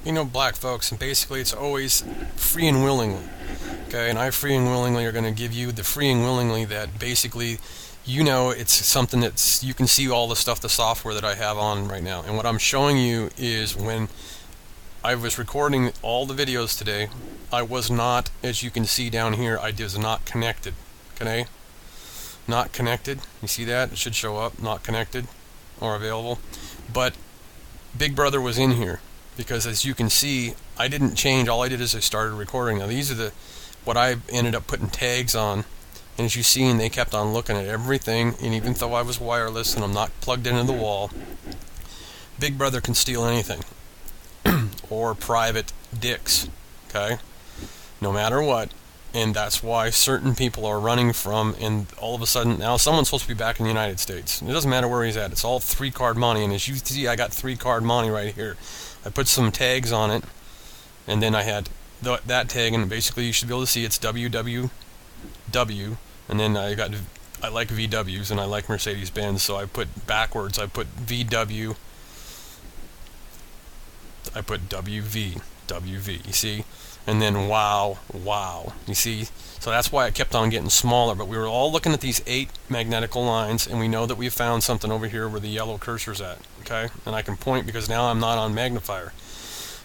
Black folks, and basically it's always free and willingly. Okay, and I free and willingly are going to give you the free and willingly that basically, it's something that's, you can see all the stuff, the software that I have on right now. And what I'm showing you is when I was recording all the videos today, I was not, as you can see down here, I was not connected. Okay? Not connected. You see that? It should show up, not connected or available. But Big Brother was in here because, as you can see, I didn't change. All I did is I started recording. Now these are what I ended up putting tags on, and as you see, they kept on looking at everything. And even though I was wireless and I'm not plugged into the wall, Big Brother can steal anything or private dicks. Okay, no matter what. And that's why certain people are running from, and all of a sudden, now someone's supposed to be back in the United States. It doesn't matter where he's at. It's all 3-card money, and as you see, I got 3-card money right here. I put some tags on it, and then I had that tag, and basically you should be able to see it's WWW, and then I like VWs, and I like Mercedes-Benz, so I put backwards, I put VW, I put WV, you see? And then wow, you see? So that's why it kept on getting smaller, but we were all looking at these 8 magnetical lines, and we know that we found something over here where the yellow cursor's at, okay? And I can point because now I'm not on magnifier.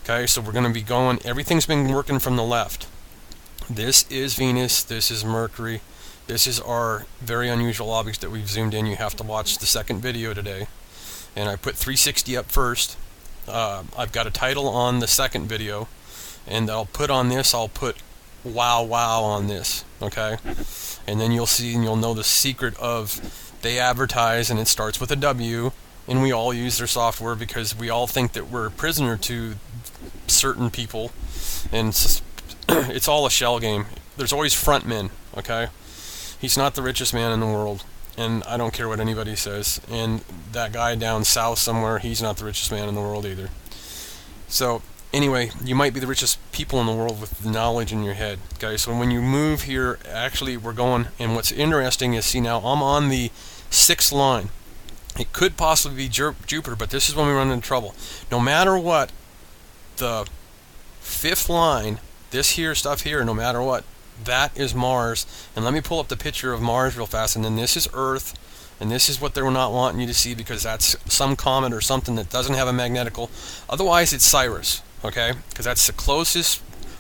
Okay, so we're going to be going, everything's been working from the left. This is Venus, this is Mercury, this is our very unusual objects that we've zoomed in. You have to watch the second video today. And I put 360 up first. I've got a title on the second video, and I'll put on this, I'll put wow wow on this, okay? And then you'll see and you'll know the secret of, they advertise and it starts with a W, and we all use their software because we all think that we're a prisoner to certain people, and it's all a shell game. There's always front men, okay? He's not the richest man in the world, and I don't care what anybody says. And that guy down south somewhere, he's not the richest man in the world either. So anyway, you might be the richest people in the world with the knowledge in your head, okay? So when you move here, actually we're going, and what's interesting is, see, now I'm on the 6th line. It could possibly be Jupiter, but this is when we run into trouble. No matter what, the 5th line, this here stuff here, no matter what, that is Mars. And let me pull up the picture of Mars real fast, and then this is Earth, and this is what they're not wanting you to see because that's some comet or something that doesn't have a magnetical. Otherwise, it's Sirius, okay? Because that's the closest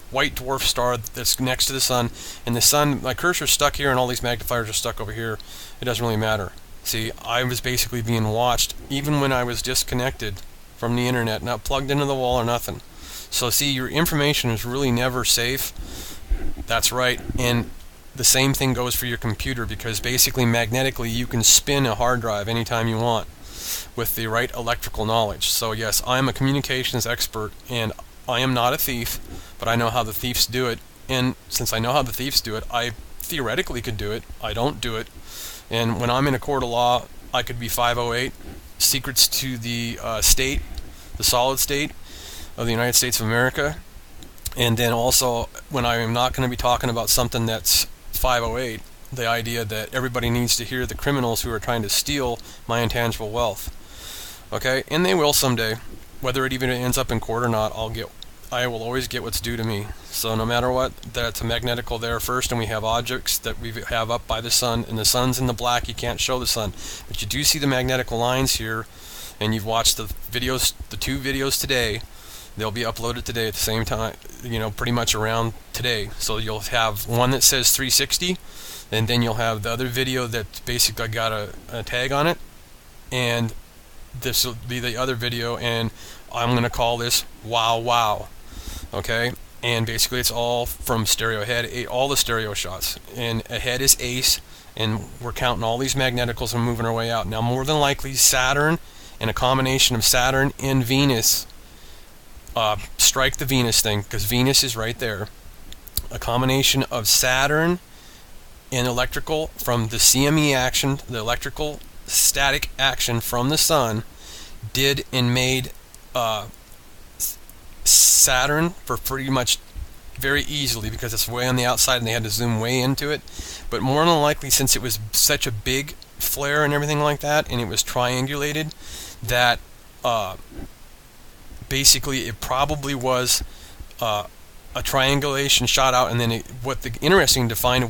white dwarf star that's next to the sun. And the sun, my cursor's stuck here, and all these magnifiers are stuck over here. It doesn't really matter. See, I was basically being watched even when I was disconnected from the internet, not plugged into the wall or nothing. So see, your information is really never safe. That's right. And the same thing goes for your computer, because basically magnetically you can spin a hard drive anytime you want with the right electrical knowledge. So yes, I'm a communications expert, and I am not a thief, but I know how the thieves do it. And since I know how the thieves do it, I theoretically could do it. I don't do it. And when I'm in a court of law, I could be 508, secrets to the state, the solid state of the United States of America. And then also, when I am not going to be talking about something that's 508, the idea that everybody needs to hear the criminals who are trying to steal my intangible wealth. Okay? And they will someday. Whether it even ends up in court or not, I will always get what's due to me. So no matter what, that's a magnetical there first, and we have objects that we have up by the sun, and the sun's in the black, you can't show the sun. But you do see the magnetical lines here, and you've watched the videos, the 2 videos today. They'll be uploaded today at the same time, pretty much around today. So you'll have one that says 360, and then you'll have the other video that basically got a tag on it, and this will be the other video, and I'm going to call this wow wow. Okay, and basically it's all from stereo head, all the stereo shots, and ahead is ace, and we're counting all these magneticals and moving our way out. Now more than likely Saturn, and a combination of Saturn and Venus, strike the Venus thing, because Venus is right there. A combination of Saturn and electrical from the CME action, the electrical static action from the sun, did and made Saturn for pretty much very easily, because it's way on the outside and they had to zoom way into it. But more than likely, since it was such a big flare and everything like that, and it was triangulated, that basically it probably was a triangulation shot out, and then interesting to find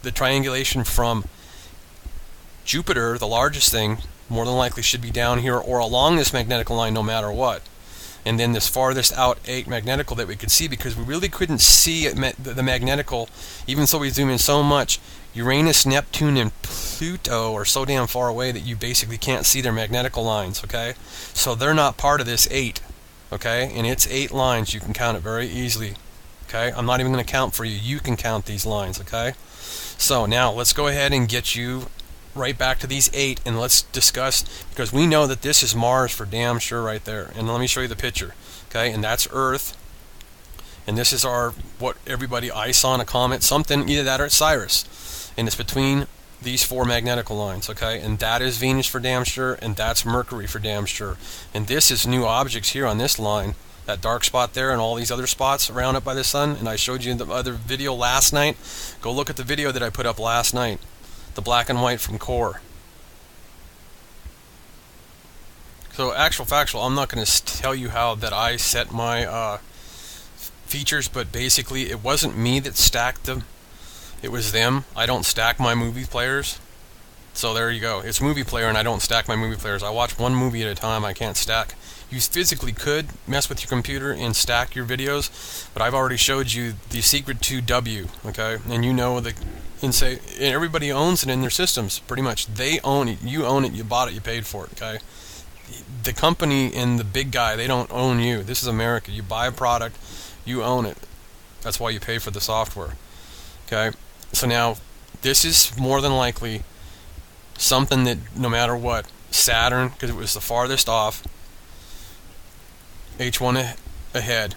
the triangulation from Jupiter, the largest thing, more than likely should be down here or along this magnetical line no matter what. And then this farthest out 8 magnetical that we could see, because we really couldn't see the magnetical, even though we zoom in so much. Uranus, Neptune, and Pluto are so damn far away that you basically can't see their magnetical lines, okay? So they're not part of this 8, okay? And it's 8 lines. You can count it very easily, okay? I'm not even going to count for you. You can count these lines, okay? So now let's go ahead and get you right back to these 8, and let's discuss, because we know that this is Mars for damn sure right there. And let me show you the picture, okay? And that's Earth, and this is what everybody, ice on a comet, something, either that or it's Sirius, and it's between these 4 magnetical lines, okay? And that is Venus for damn sure, and that's Mercury for damn sure. And this is new objects here on this line, that dark spot there and all these other spots around it by the sun. And I showed you in the other video last night. Go look at the video that I put up last night, the black and white from Core. So actual factual, I'm not going to tell you how that I set my features, but basically it wasn't me that stacked them, it was them. I don't stack my movie players, so there you go. It's movie player, and I don't stack my movie players. I watch one movie at a time. I can't stack. You physically could mess with your computer and stack your videos, but I've already showed you the secret to W, okay? And you know everybody owns it in their systems, pretty much. They own it. You own it. You bought it. You paid for it, okay? The company and the big guy, they don't own you. This is America. You buy a product, you own it. That's why you pay for the software, okay? So now, this is more than likely something that, no matter what, Saturn, because it was the farthest off, H1 ahead.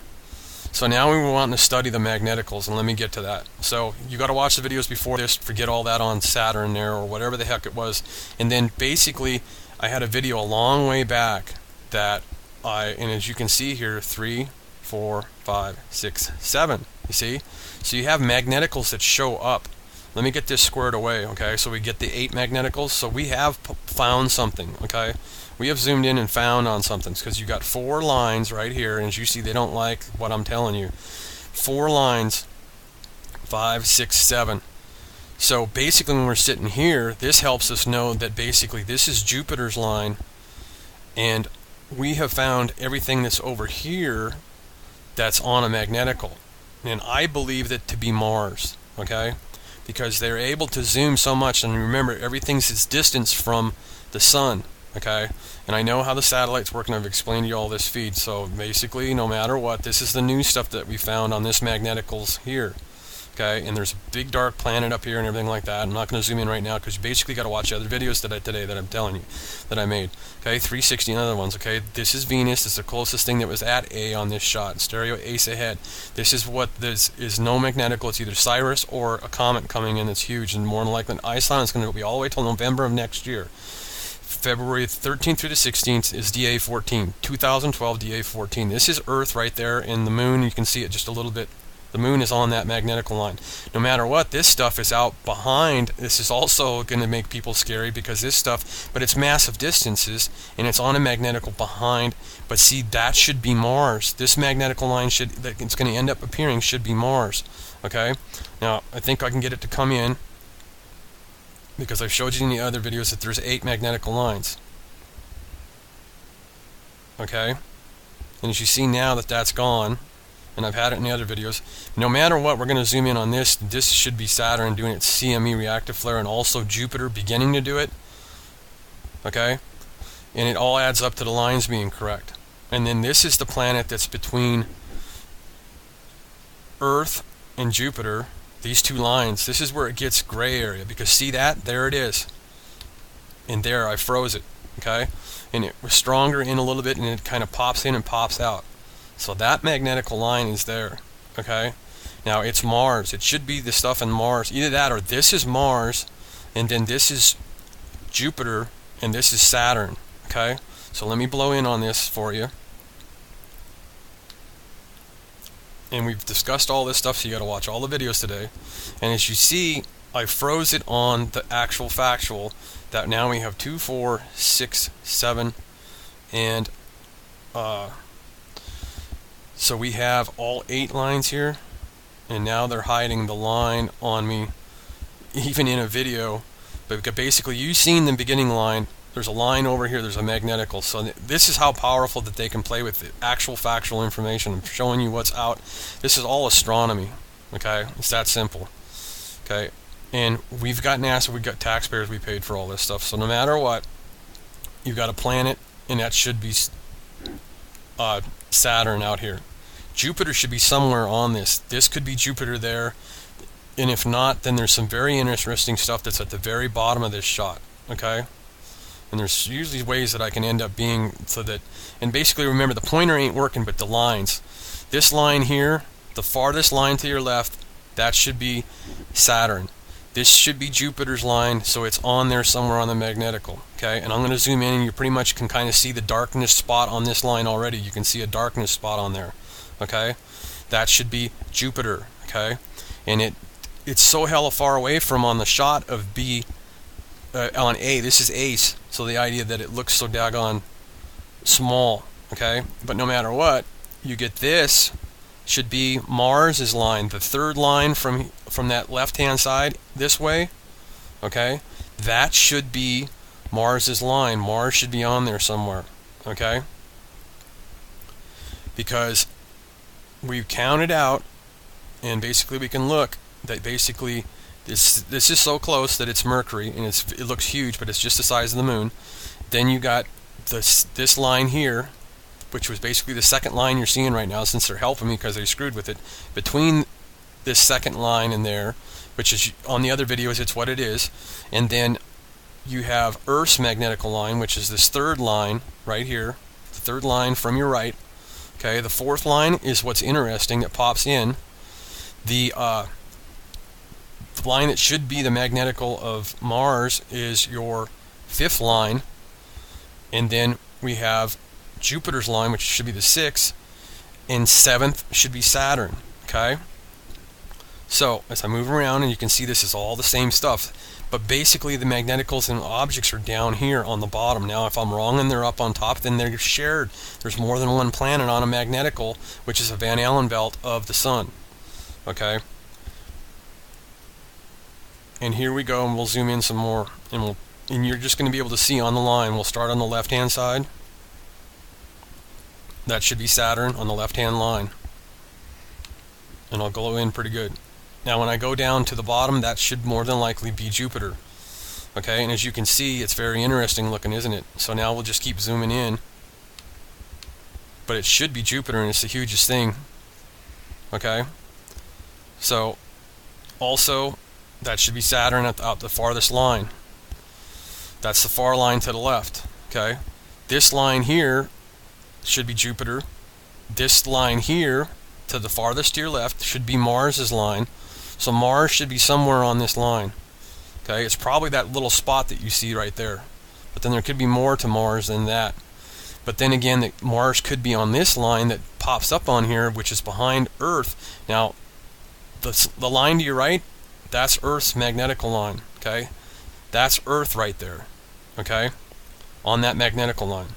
So now we want to study the magneticals, and let me get to that. So you got to watch the videos before this, forget all that on Saturn there, or whatever the heck it was. And then basically, I had a video a long way back that and as you can see here, 3, 4, 5, 6, 7, you see? So you have magneticals that show up. Let me get this squared away, okay? So we get the 8 magneticals. So we have found something, okay? We have zoomed in and found on something, because you got 4 lines right here, and as you see, they don't like what I'm telling you. 4 lines, 5, 6, 7. So basically when we're sitting here, this helps us know that basically this is Jupiter's line, and we have found everything that's over here that's on a magnetical. And I believe that to be Mars, okay? Because they're able to zoom so much, and remember, everything's its distance from the sun, okay? And I know how the satellites work, and I've explained to you all this feed. So basically, no matter what, this is the new stuff that we found on this magneticals here, okay? And there's a big dark planet up here and everything like that. I'm not going to zoom in right now, because you basically got to watch the other videos today that I'm telling you that I made, okay? 360 and other ones, okay? This is Venus. This is the closest thing that was at A on this shot. Stereo ace ahead. This is what this is, no magnetical. It's either Sirius or a comet coming in that's huge, and more than likely an ISON. It's going to be all the way till November of next year. February 13th through the 16th is DA14, 2012 DA14. This is Earth right there, and the moon, you can see it just a little bit. The moon is on that magnetical line. No matter what, this stuff is out behind. This is also going to make people scary, because this stuff, but it's massive distances, and it's on a magnetical behind. But see, that should be Mars. This magnetical line that it's going to end up appearing should be Mars, okay? Now, I think I can get it to come in, because I've showed you in the other videos that there's 8 magnetical lines, okay? And as you see now that that's gone, and I've had it in the other videos, no matter what, we're going to zoom in on this. This should be Saturn doing its CME reactive flare, and also Jupiter beginning to do it, okay? And it all adds up to the lines being correct. And then this is the planet that's between Earth and Jupiter. These 2 lines, this is where it gets gray area, because see that? There it is. And there, I froze it, okay? And it was stronger in a little bit, and it kind of pops in and pops out. So that magnetical line is there, okay? Now, it's Mars. It should be the stuff in Mars. Either that, or this is Mars, and then this is Jupiter, and this is Saturn, okay? So let me blow in on this for you. And we've discussed all this stuff, so you got to watch all the videos today. And as you see, I froze it on the actual factual, that now we have 2, 4, 6, 7, and So we have all 8 lines here, and now they're hiding the line on me, even in a video. But basically, you've seen the beginning line. There's a line over here, there's a magnetical. So this is how powerful that they can play with the actual factual information. I'm showing you what's out. This is all astronomy, okay? It's that simple, okay? And we've got NASA, we've got taxpayers we paid for all this stuff. So no matter what, you've got a planet, and that should be Saturn out here. Jupiter should be somewhere on this. This could be Jupiter there. And if not, then there's some very interesting stuff that's at the very bottom of this shot, okay? And there's usually ways that I can end up being so that, and basically remember the pointer ain't working, but the lines. This line here, the farthest line to your left, that should be Saturn. This should be Jupiter's line, so it's on there somewhere on the magnetical, okay? And I'm going to zoom in, and you pretty much can kind of see the darkness spot on this line already. You can see a darkness spot on there, okay? That should be Jupiter, okay? And it's so hella far away from on the shot of B, on A. This is ace, so the idea that it looks so daggone small, okay? But no matter what, you get this should be Mars's line, the third line from that left-hand side this way, okay? That should be Mars's line. Mars should be on there somewhere, okay? Because we've counted out, and basically we can look that basically this is so close that it's Mercury, and it looks huge, but it's just the size of the moon. Then you got this line here, which was basically the second line you're seeing right now, since they're helping me because they screwed with it. Between this second line and there, which is on the other videos, it's what it is. And then you have Earth's magnetical line, which is this third line right here, the third line from your right. Okay, the fourth line is what's interesting that pops in. The line that should be the magnetical of Mars is your fifth line, and then we have Jupiter's line, which should be the sixth, and seventh should be Saturn, okay? So, as I move around, and you can see this is all the same stuff, but basically the magneticals and objects are down here on the bottom. Now, if I'm wrong and they're up on top, then they're shared. There's more than one planet on a magnetical, which is a Van Allen belt of the Sun, okay? And here we go, and we'll zoom in some more, and you're just going to be able to see on the line. We'll start on the left-hand side. That should be Saturn on the left-hand line, and I'll go in pretty good. Now, when I go down to the bottom, that should more than likely be Jupiter. Okay, and as you can see, it's very interesting looking, isn't it? So now we'll just keep zooming in, but it should be Jupiter, and it's the hugest thing. Okay, so also that should be Saturn out the farthest line. That's the far line to the left. Okay, this line here should be Jupiter. This line here to the farthest to your left should be Mars's line. So Mars should be somewhere on this line. Okay, it's probably that little spot that you see right there. But then there could be more to Mars than that. But then again, Mars could be on this line that pops up on here, which is behind Earth. Now, the line to your right, that's Earth's magnetical line. Okay, that's Earth right there. Okay, on that magnetical line.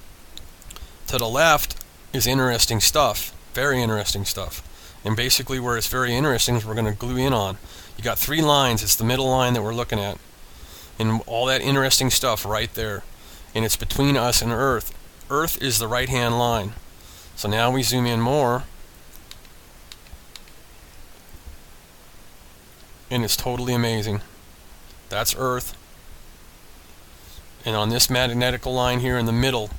To the left is interesting stuff, very interesting stuff. And basically where it's very interesting is we're going to glue in on. You got 3 lines, it's the middle line that we're looking at. And all that interesting stuff right there. And it's between us and Earth. Earth is the right-hand line. So now we zoom in more. And it's totally amazing. That's Earth. And on this magnetical line here in the middle,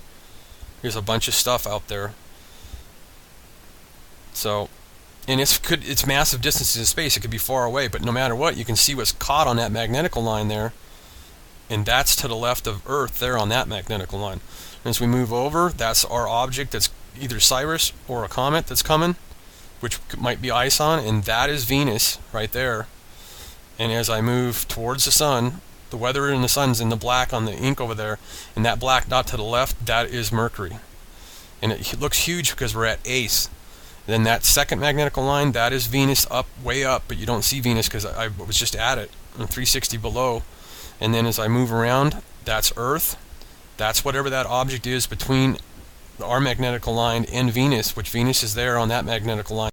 there's a bunch of stuff out there. So, and it's massive distances in space. It could be far away, but no matter what, you can see what's caught on that magnetical line there, and that's to the left of Earth there on that magnetical line. And as we move over, that's our object that's either Cyrus or a comet that's coming, which might be ice on, and that is Venus right there. And as I move towards the Sun, the weather in the Sun's in the black on the ink over there, and that black dot to the left, that is Mercury. And it looks huge because we're at Ace. Then that second magnetical line, that is Venus up, way up, but you don't see Venus because I was just at it, on 360 below. And then as I move around, that's Earth. That's whatever that object is between our magnetical line and Venus, which Venus is there on that magnetical line.